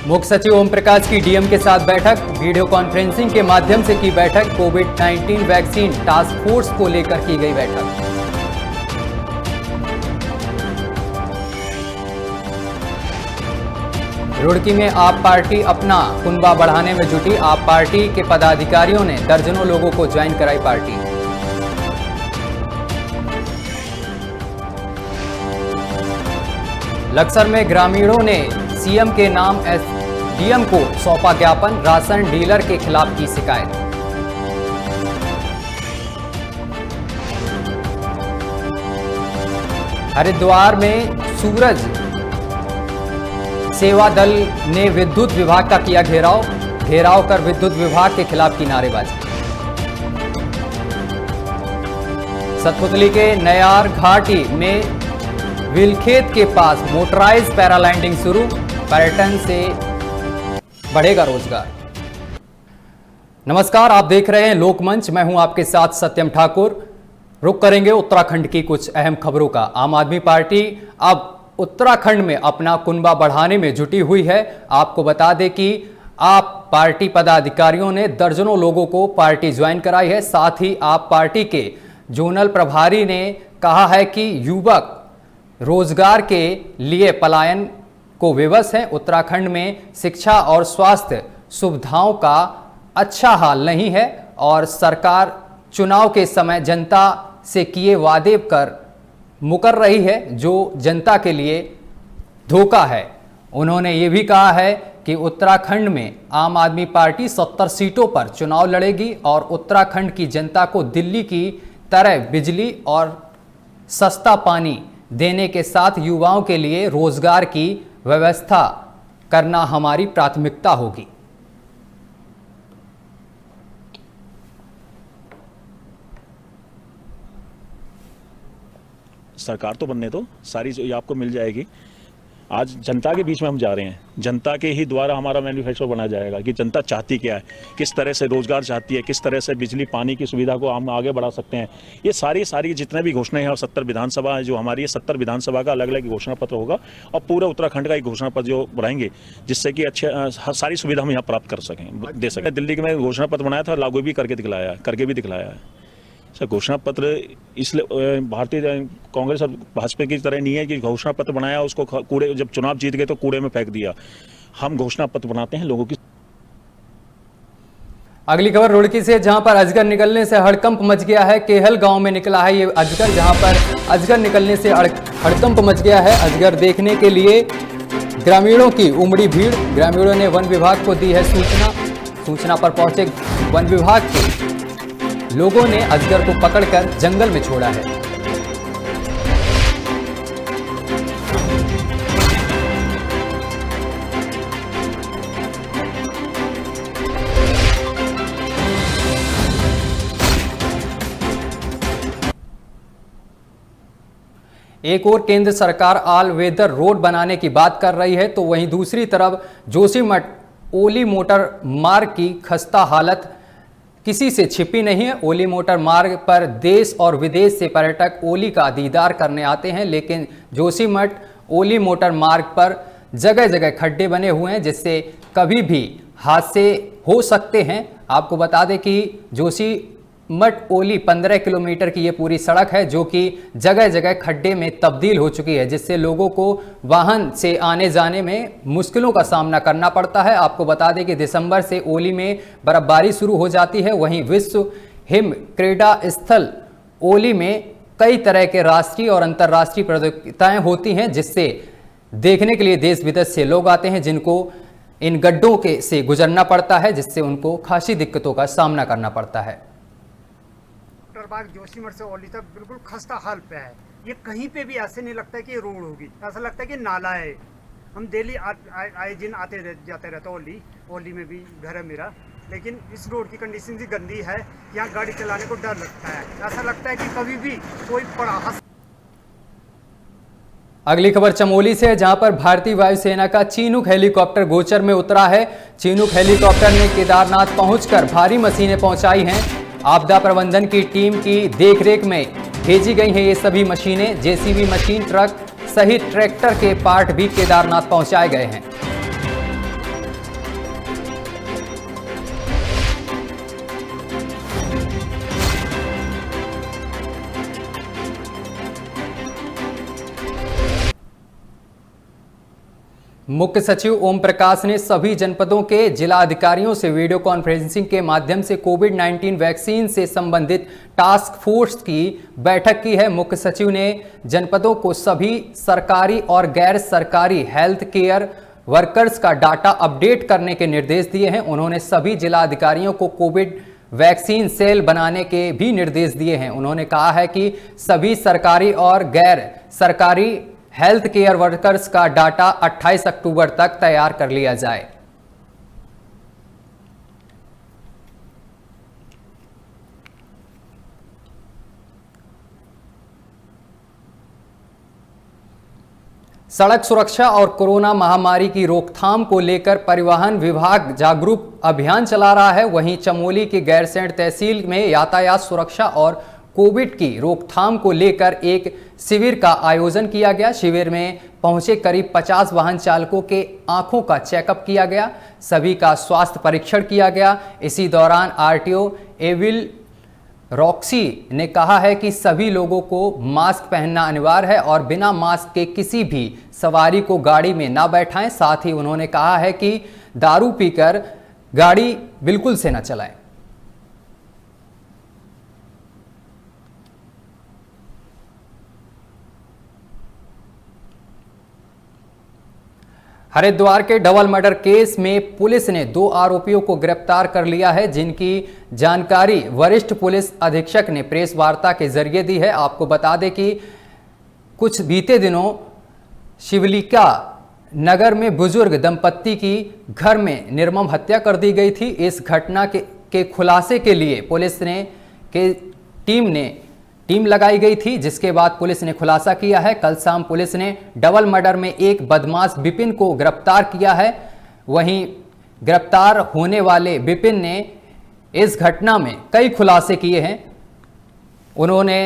मुख्य सचिव ओम प्रकाश की डीएम के साथ बैठक, वीडियो कॉन्फ्रेंसिंग के माध्यम से की बैठक। कोविड-19 वैक्सीन टास्क फोर्स को लेकर की गई बैठक। रुड़की में आप पार्टी अपना कुनबा बढ़ाने में जुटी। आप पार्टी के पदाधिकारियों ने दर्जनों लोगों को ज्वाइन कराई पार्टी। लक्सर में ग्रामीणों ने सीएम के नाम एसडीएम को सौंपा ज्ञापन, राशन डीलर के खिलाफ की शिकायत। हरिद्वार में सूरज सेवा दल ने विद्युत विभाग का किया घेराव कर विद्युत विभाग के खिलाफ की नारेबाजी। सतपुतली के नयार घाटी में विलखेत के पास मोटराइज पैरालैंडिंग शुरू, पर्यटन से बढ़ेगा रोजगार। नमस्कार, आप देख रहे हैं लोकमंच, मैं हूं आपके साथ सत्यम ठाकुर। रुक करेंगे उत्तराखंड की कुछ अहम खबरों का। आम आदमी पार्टी अब उत्तराखंड में अपना कुनबा बढ़ाने में जुटी हुई है। आपको बता दें कि आप पार्टी पदाधिकारियों ने दर्जनों लोगों को पार्टी ज्वाइन कराई है। साथ ही आप पार्टी के जोनल प्रभारी ने कहा है कि युवक रोजगार के लिए पलायन को विवश हैं। उत्तराखंड में शिक्षा और स्वास्थ्य सुविधाओं का अच्छा हाल नहीं है और सरकार चुनाव के समय जनता से किए वादे कर मुकर रही है, जो जनता के लिए धोखा है। उन्होंने ये भी कहा है कि उत्तराखंड में आम आदमी पार्टी 70 सीटों पर चुनाव लड़ेगी और उत्तराखंड की जनता को दिल्ली की तरह बिजली और सस्ता पानी देने के साथ युवाओं के लिए रोजगार की व्यवस्था करना हमारी प्राथमिकता होगी। सरकार तो बनने दो, सारी जो आपको मिल जाएगी। आज जनता के बीच में हम जा रहे हैं, जनता के ही द्वारा हमारा मैन्युफैक्चर बनाया जाएगा कि जनता चाहती क्या है, किस तरह से रोजगार चाहती है, किस तरह से बिजली पानी की सुविधा को हम आगे बढ़ा सकते हैं। ये सारी जितने भी घोषणाएं हैं और 70 विधानसभा है जो हमारी, 70 विधानसभा का अलग अलग घोषणा पत्र होगा और पूरे उत्तराखंड का एक घोषणा पत्र जो बनाएंगे जिससे कि अच्छे सारी सुविधा हम यहाँ प्राप्त कर सकें, दे सकें। दिल्ली में घोषणा पत्र बनाया था, लागू भी करके भी दिखलाया है। सर घोषणा पत्र इसलिए भारतीय कांग्रेस और भाजपा की तरह नहीं है कि घोषणा पत्र बनाया उसको कूड़े, जब चुनाव जीत गए तो कूड़े में फेंक दिया। हम घोषणा पत्र बनाते हैं लोगों की। अगली खबर रुड़की से, जहां पर अजगर निकलने से हड़कंप मच गया है। केहल गांव में निकला है ये अजगर, जहां पर अजगर निकलने से हड़कंप मच गया है। अजगर देखने के लिए ग्रामीणों की उमड़ी भीड़। ग्रामीणों ने वन विभाग को दी है सूचना पर पहुंचे वन विभाग के लोगों ने अजगर को पकड़कर जंगल में छोड़ा है। एक और केंद्र सरकार ऑल वेदर रोड बनाने की बात कर रही है, तो वहीं दूसरी तरफ जोशीमठ ओली मोटर मार्ग की खस्ता हालत किसी से छिपी नहीं है। ओली मोटर मार्ग पर देश और विदेश से पर्यटक ओली का दीदार करने आते हैं, लेकिन जोशीमठ ओली मोटर मार्ग पर जगह जगह खड्डे बने हुए हैं जिससे कभी भी हादसे हो सकते हैं। आपको बता दें कि जोशीमठ ओली 15 किलोमीटर की ये पूरी सड़क है जो कि जगह जगह खड्डे में तब्दील हो चुकी है, जिससे लोगों को वाहन से आने जाने में मुश्किलों का सामना करना पड़ता है। आपको बता दें कि दिसंबर से ओली में बर्फबारी शुरू हो जाती है। वहीं विश्व हिम क्रीड़ा स्थल ओली में कई तरह के राष्ट्रीय और अंतर्राष्ट्रीय प्रतियोगिताएं होती हैं, जिससे देखने के लिए देश विदेश से लोग आते हैं, जिनको इन गड्ढों के से गुजरना पड़ता है, जिससे उनको खासी दिक्कतों का सामना करना पड़ता है। जोशीमठ से ओली तक बिल्कुल खस्ता हाल पे है। ये कहीं पे भी ऐसे नहीं लगता है कि रोड होगी, ऐसा लगता है कि नाला है। हम डेली आए दिन आते जाते रहते ओली में भी घर है मेरा, लेकिन इस रोड की कंडीशन भी गंदी है। यहाँ गाड़ी चलाने को डर लगता है, ऐसा लगता है कि कभी भी कोई पड़ा अगली खबर चमोली से है, जहां पर भारतीय वायुसेना का चीनूक हेलीकॉप्टर गोचर में उतरा है। चीनूक हेलीकॉप्टर ने केदारनाथ पहुंचकर भारी मशीनें पहुंचाई हैं। आपदा प्रबंधन की टीम की देखरेख में भेजी गई हैं ये सभी मशीनें। जेसीबी मशीन, ट्रक सहित ट्रैक्टर के पार्ट भी केदारनाथ पहुंचाए गए हैं। मुख्य सचिव ओम प्रकाश ने सभी जनपदों के जिला अधिकारियों से वीडियो कॉन्फ्रेंसिंग के माध्यम से कोविड-19 वैक्सीन से संबंधित टास्क फोर्स की बैठक की है। मुख्य सचिव ने जनपदों को सभी सरकारी और गैर सरकारी हेल्थ केयर वर्कर्स का डाटा अपडेट करने के निर्देश दिए हैं। उन्होंने सभी जिला अधिकारियों को कोविड वैक्सीन सेल बनाने के भी निर्देश दिए हैं। उन्होंने कहा है कि सभी सरकारी और गैर सरकारी हेल्थ केयर वर्कर्स का डाटा 28 अक्टूबर तक तैयार कर लिया जाए। सड़क सुरक्षा और कोरोना महामारी की रोकथाम को लेकर परिवहन विभाग जागरूक अभियान चला रहा है। वहीं चमोली के गैरसैंण तहसील में यातायात सुरक्षा और कोविड की रोकथाम को लेकर एक शिविर का आयोजन किया गया। शिविर में पहुंचे करीब 50 वाहन चालकों के आंखों का चेकअप किया गया, सभी का स्वास्थ्य परीक्षण किया गया। इसी दौरान आरटीओ एविल रॉक्सी ने कहा है कि सभी लोगों को मास्क पहनना अनिवार्य है और बिना मास्क के किसी भी सवारी को गाड़ी में ना बैठाएं। साथ ही उन्होंने कहा है कि दारू पीकर गाड़ी बिल्कुल से न चलाएं। हरिद्वार के डबल मर्डर केस में पुलिस ने 2 आरोपियों को गिरफ्तार कर लिया है, जिनकी जानकारी वरिष्ठ पुलिस अधीक्षक ने प्रेस वार्ता के जरिए दी है। आपको बता दें कि कुछ बीते दिनों शिवलिका नगर में बुजुर्ग दंपत्ति की घर में निर्मम हत्या कर दी गई थी। इस घटना के खुलासे के लिए पुलिस ने टीम लगाई गई थी, जिसके बाद पुलिस ने खुलासा किया है। कल शाम पुलिस ने डबल मर्डर में एक बदमाश विपिन को गिरफ्तार किया है। वहीं गिरफ्तार होने वाले विपिन ने इस घटना में कई खुलासे किए हैं। उन्होंने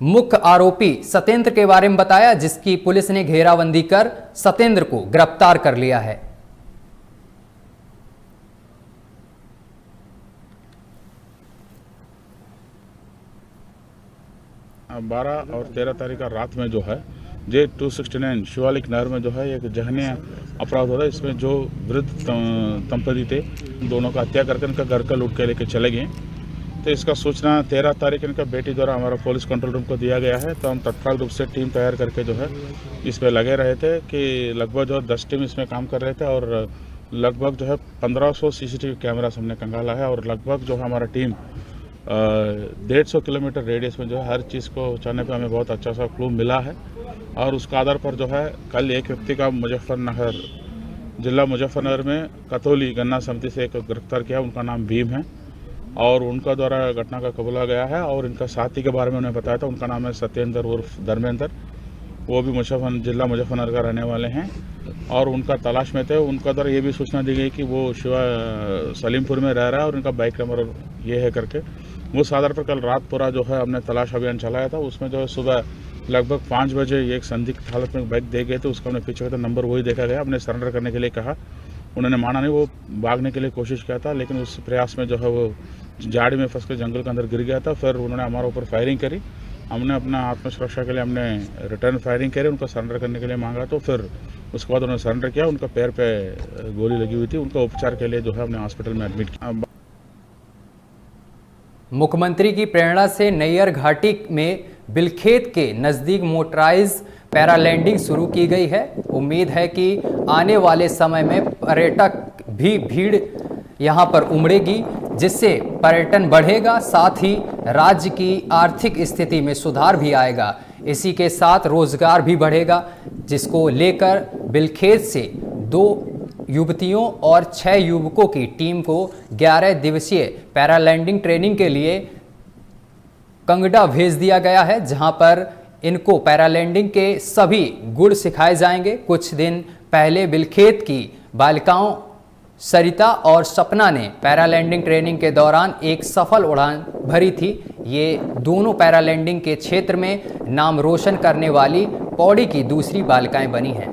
मुख्य आरोपी सत्येंद्र के बारे में बताया, जिसकी पुलिस ने घेराबंदी कर सत्येंद्र को गिरफ्तार कर लिया है। 12 और 13 तारीख का रात में जो है J269 शिवालिक नहर में जो है एक जघन्य अपराध हो रहा है। इसमें जो वृद्ध दंपति थे, दोनों का हत्या करके इनका घर का लूट के लेके चले गए। तो इसका सूचना 13 तारीख इनका बेटी द्वारा हमारा पुलिस कंट्रोल रूम को दिया गया है। तो हम तत्काल रूप से टीम तैयार करके जो है इस पर लगे रहे थे कि लगभग जो 10 टीम इसमें काम कर रहे थे और लगभग जो है 1500 CCTV कैमरा हमने कंगाला है और लगभग जो है हमारा टीम 150 किलोमीटर रेडियस में जो है हर चीज़ को जाने पे हमें बहुत अच्छा सा क्लू मिला है। और उसका आधार पर जो है कल एक व्यक्ति का मुजफ्फरनगर जिला मुजफ्फरनगर में कतौली गन्ना समिति से एक गिरफ्तार किया। उनका नाम भीम है और उनका द्वारा घटना का कबूला गया है। और इनका साथी के बारे में उन्हें बताया था, उनका नाम है सत्येंद्र उर्फ धर्मेंद्र। वो भी जिला मुजफ्फरनगर का रहने वाले हैं और उनका तलाश में थे। उनका द्वारा ये भी सूचना दी गई कि वो सलीमपुर में रह रहा है और उनका बाइक नंबर ये है करके। उस आधार पर कल रात पूरा जो है हमने तलाश अभियान चलाया था। उसमें जो है सुबह लगभग 5 बजे एक संदिग्ध हालत में बाइक दे गए थे, उसका हमने पीछे का नंबर वही देखा गया। हमने सरेंडर करने के लिए कहा, उन्होंने माना नहीं, वो भागने के लिए कोशिश किया था, लेकिन उस प्रयास में जो है वो झाड़ी में फंस कर जंगल के अंदर गिर गया था। फिर उन्होंने हमारे ऊपर फायरिंग करी। हमने अपना आत्मसुरक्षा के लिए हमने रिटर्न फायरिंग करी, उनको सरेंडर करने के लिए मांगा। तो फिर उसके बाद उन्होंने सरेंडर किया। उनका पैर पे गोली लगी हुई थी, उनका उपचार के लिए जो है हमने हॉस्पिटल में एडमिट किया। मुख्यमंत्री की प्रेरणा से नैयर घाटी में बिलखेत के नजदीक मोटराइज पैरालैंडिंग शुरू की गई है। उम्मीद है कि आने वाले समय में पर्यटक भी भीड़ यहां पर उमड़ेगी, जिससे पर्यटन बढ़ेगा, साथ ही राज्य की आर्थिक स्थिति में सुधार भी आएगा। इसी के साथ रोजगार भी बढ़ेगा, जिसको लेकर बिलखेत से 2 युवतियों और 6 युवकों की टीम को 11 दिवसीय पैरालैंडिंग ट्रेनिंग के लिए कंगड़ा भेज दिया गया है, जहां पर इनको पैरालैंडिंग के सभी गुण सिखाए जाएंगे। कुछ दिन पहले बिलखेत की बालिकाओं सरिता और सपना ने पैरालैंडिंग ट्रेनिंग के दौरान एक सफल उड़ान भरी थी। ये दोनों पैरालैंडिंग के क्षेत्र में नाम रोशन करने वाली पौड़ी की दूसरी बालिकाएं बनी हैं।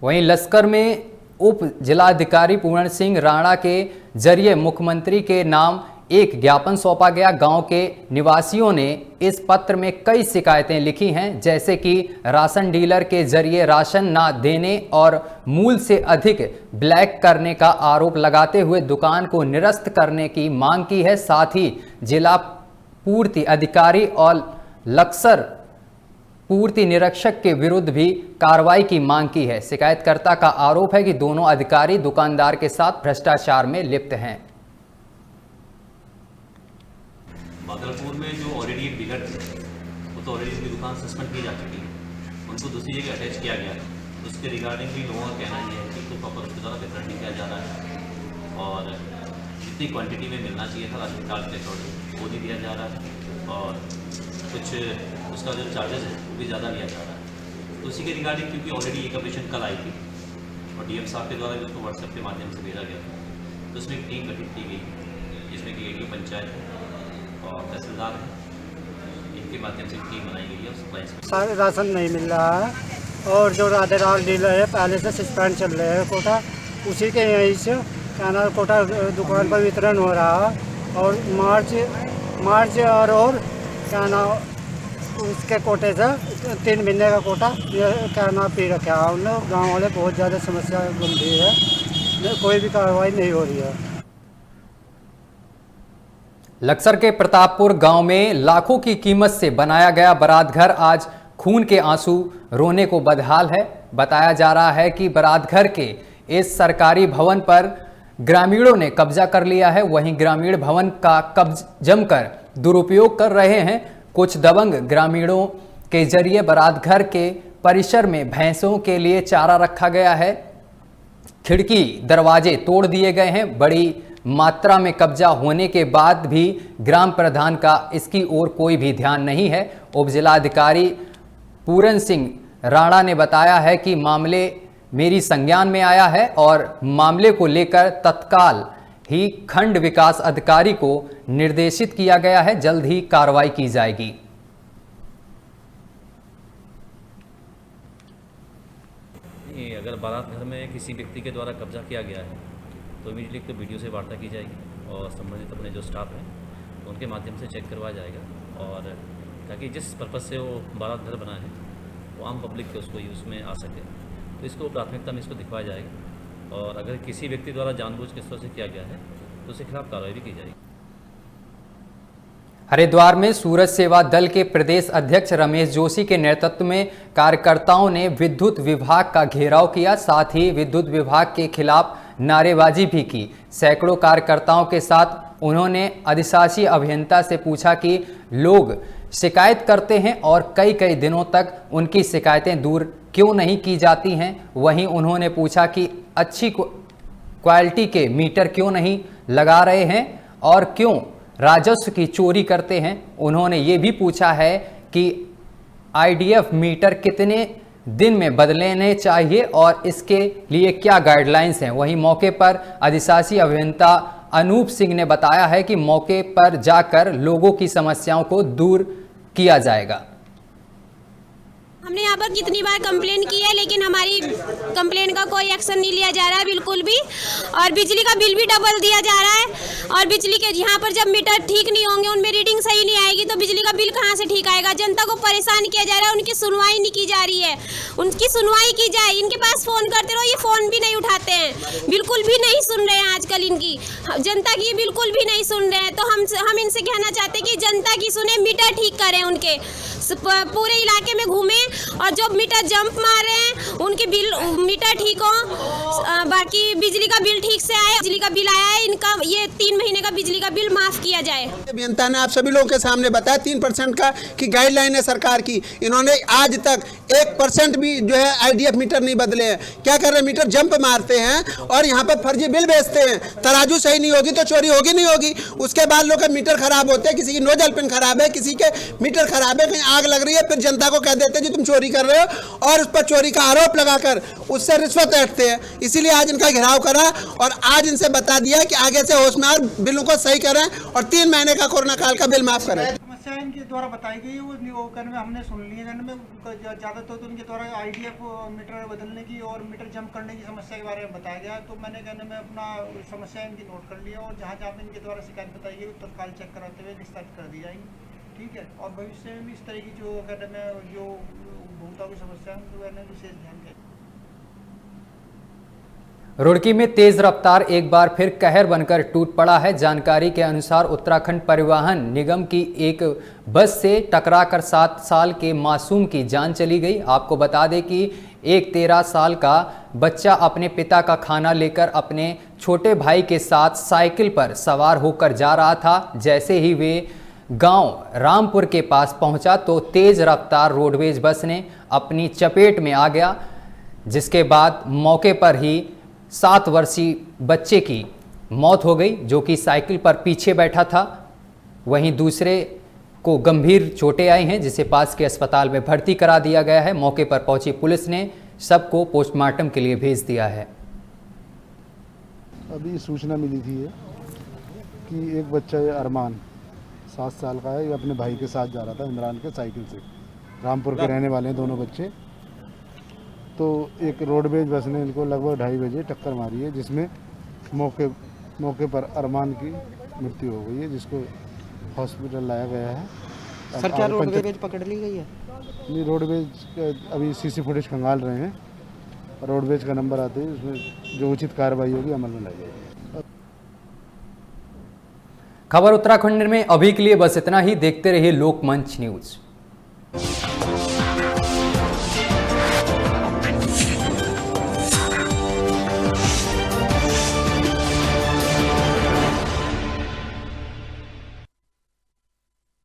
वहीं लश्कर में उप जिलाधिकारी पूर्ण सिंह राणा के जरिए मुख्यमंत्री के नाम एक ज्ञापन सौंपा गया। गांव के निवासियों ने इस पत्र में कई शिकायतें लिखी हैं, जैसे कि राशन डीलर के जरिए राशन ना देने और मूल से अधिक ब्लैक करने का आरोप लगाते हुए दुकान को निरस्त करने की मांग की है। साथ ही जिला पूर्ति अधिकारी और लश्कर पूर्ति निरीक्षक के विरुद्ध भी कार्रवाई की मांग की है। शिकायतकर्ता का आरोप है कि दोनों अधिकारी दुकानदार के साथ भ्रष्टाचार में लिप्त हैं। बागलपुर में जो ऑलरेडी एक डीलर थे वो तो ऑलरेडी उनकी दुकान सस्पेंड की जा चुकी है, उनको दूसरी जगह अटैच किया गया है। उसके रिगार्डिंग भी लोगों का कहना ये है कि तो प्रॉपर उसके द्वारा वितरण नहीं किया जा रहा है और जितनी क्वांटिटी में मिलना चाहिए था राशन कार्ड के अकॉर्डिंग वो नहीं दिया जा रहा है और कुछ उसका जो चार्जेस है वो भी ज़्यादा लिया जा रहा है। तो उसी के रिगार्डिंग क्योंकि ऑलरेडी एक एप्लीकेशन कल आई थी और डीएम साहब के द्वारा भी उसको व्हाट्सएप के माध्यम से भेजा गया था, तो उसमें एक टीम गठित की गई जिसमें कि एडीओ पंचायत और तहसीलदार हैं, इनके माध्यम से टीम बनाई गई है। सारे राशन नहीं मिल रहा है और जो राधेलाल डीलर है पहले से सस्पेंड चल रहे हैं कोटा, उसी के यहीं से क्या नाम कोटा दुकान पर वितरण हो रहा है और मार्च और क्या नाम उसके कोटे से 3 महीने का कोटा क्या नाम पी रखा है उन लोग। गाँव वाले बहुत ज़्यादा समस्या गंभीर है, कोई भी कार्रवाई नहीं हो रही है। लक्सर के प्रतापपुर गांव में लाखों की कीमत से बनाया गया बारात घर आज खून के आंसू रोने को बदहाल है। बताया जा रहा है कि बारात घर के इस सरकारी भवन पर ग्रामीणों ने कब्जा कर लिया है। वहीं ग्रामीण भवन का जमकर दुरुपयोग कर रहे हैं। कुछ दबंग ग्रामीणों के जरिए बारात घर के परिसर में भैंसों के लिए चारा रखा गया है। खिड़की दरवाजे तोड़ दिए गए हैं। बड़ी मात्रा में कब्जा होने के बाद भी ग्राम प्रधान का इसकी ओर कोई भी ध्यान नहीं है। उप जिलाधिकारी पूर्ण सिंह राणा ने बताया है कि मामले मेरी संज्ञान में आया है और मामले को लेकर तत्काल ही खंड विकास अधिकारी को निर्देशित किया गया है। जल्द ही कार्रवाई की जाएगी। अगर बारात घर में किसी व्यक्ति के द्वारा कब्जा किया गया है तो इमीडिएटली तो वीडियो से वार्ता की जाएगी और संबंधित अपने जो स्टाफ हैं तो उनके माध्यम से चेक करवाया जाएगा और ताकि जिस पर्पज़ से वो बारात घर बना है वो आम पब्लिक के उसको यूज़ में आ सके, तो इसको प्राथमिकता में इसको दिखवाया जाएगा और अगर किसी व्यक्ति द्वारा जानबूझ के इस तरह से किया गया है तो उसके खिलाफ कार्रवाई भी की जाएगी। हरिद्वार में सूरज सेवा दल के प्रदेश अध्यक्ष रमेश जोशी के नेतृत्व में कार्यकर्ताओं ने विद्युत विभाग का घेराव किया। साथ ही विद्युत विभाग के खिलाफ नारेबाजी भी की। सैकड़ों कार्यकर्ताओं के साथ उन्होंने अधिशासी अभियंता से पूछा कि लोग शिकायत करते हैं और कई दिनों तक उनकी शिकायतें दूर क्यों नहीं की जाती हैं। वहीं उन्होंने पूछा कि अच्छी क्वालिटी के मीटर क्यों नहीं लगा रहे हैं और क्यों राजस्व की चोरी करते हैं। उन्होंने ये भी पूछा है कि आईडीएफ मीटर कितने दिन में बदलने चाहिए और इसके लिए क्या गाइडलाइंस हैं। वहीं मौके पर अधिशासी अभियंता अनूप सिंह ने बताया है कि मौके पर जाकर लोगों की समस्याओं को दूर किया जाएगा। हमने यहाँ पर कितनी बार कंप्लेन की है लेकिन हमारी कंप्लेन का कोई एक्शन नहीं लिया जा रहा है बिल्कुल भी, और बिजली का बिल भी डबल दिया जा रहा है और बिजली के यहाँ पर जब मीटर ठीक नहीं होंगे, उनमें रीडिंग सही नहीं आएगी तो बिजली का बिल कहाँ से ठीक आएगा। जनता को परेशान किया जा रहा है, उनकी सुनवाई नहीं की जा रही है। उनकी सुनवाई की जाए, इनके पास फ़ोन करते रहो, ये फ़ोन भी नहीं उठाते हैं, बिल्कुल भी नहीं सुन रहे हैं। आजकल इनकी जनता की बिल्कुल भी नहीं सुन रहे हैं। तो हम इनसे कहना चाहते हैं कि जनता की सुने, मीटर ठीक करें, उनके पूरे इलाके में घूमें और जो मीटर जंप मार रहे हैं उनके बिल मीटर ठीक हो, बाकी बिजली का बिल ठीक से आए, बिजली का बिल आया है इनका ये 3 महीने का बिजली का बिल माफ किया जाए। अभियंता ने आप सभी लोगों के सामने बताया 3% का की गाइडलाइन है सरकार की, इन्होंने आज तक 1% भी जो है आईडीएफ मीटर नहीं बदले हैं। क्या कर रहे हैं, मीटर जंप मारते हैं और यहाँ पर फर्जी बिल बेचते हैं। तराजू सही नहीं होगी तो चोरी होगी नहीं होगी। उसके बाद लोग के मीटर खराब होते हैं, किसी की नोजल पिन खराब है, किसी के मीटर खराब है, कहीं आग लग रही है, फिर जनता को कह देते हैं जी तुम चोरी कर रहे हो और उस पर चोरी का आरोप लगाकर उससे रिश्वत ऐंठते हैं। इसीलिए आज इनका घेराव करा और आज इनसे बता दिया कि आगे से होशमेर बिलों को सही करें और 3 महीने का कोरोना काल का बिल माफ करें। समस्या इनके द्वारा बताई गई वो कहने में हमने सुन ली है, कहने में ज़्यादा तो इनके द्वारा आईडीएफ मीटर बदलने की और मीटर जंप करने की समस्या के बारे में बताया गया। तो मैंने कहने में अपना समस्या इनकी नोट कर लिया और जहाँ जहाँ इनके द्वारा शिकायत बताई गई तत्काल चेक कराते हुए निस्तारित कर दी जाएगी। ठीक है, और भविष्य में भी इस तरह की जो कहने में जो उपभोक्ताओं की समस्या है उनको कहने में विशेष ध्यान दें। रुड़की में तेज रफ्तार एक बार फिर कहर बनकर टूट पड़ा है। जानकारी के अनुसार उत्तराखंड परिवहन निगम की एक बस से टकराकर 7 साल के मासूम की जान चली गई। आपको बता दें कि एक 13 साल का बच्चा अपने पिता का खाना लेकर अपने छोटे भाई के साथ साइकिल पर सवार होकर जा रहा था। जैसे ही वे गांव रामपुर के पास पहुंचा तो तेज रफ्तार रोडवेज बस ने अपनी चपेट में आ गया, जिसके बाद मौके पर ही 7 वर्षीय बच्चे की मौत हो गई, जो कि साइकिल पर पीछे बैठा था। वहीं दूसरे को गंभीर चोटें आई हैं, जिसे पास के अस्पताल में भर्ती करा दिया गया है। मौके पर पहुंची पुलिस ने सबको पोस्टमार्टम के लिए भेज दिया है। अभी सूचना मिली थी कि एक बच्चा अरमान 7 साल का है, ये अपने भाई के साथ जा रहा था इमरान के साइकिल से। रामपुर के रहने वाले हैं दोनों बच्चे। तो एक रोडवेज बस ने इनको लगभग 2:30 बजे टक्कर मारी है, जिसमें मौके पर अरमान की मृत्यु हो गई है, जिसको हॉस्पिटल लाया गया है। सर क्या रोडवेज पकड़ ली गई है? नहीं, रोडवेज अभी सीसी फुटेज खंगाल रहे हैं। रोडवेज का नंबर आते ही उसमें जो उचित कार्रवाई होगी अमल में लाई जाएगी। खबर उत्तराखंड में अभी के लिए बस इतना ही। देखते रहिए लोकमंच न्यूज़।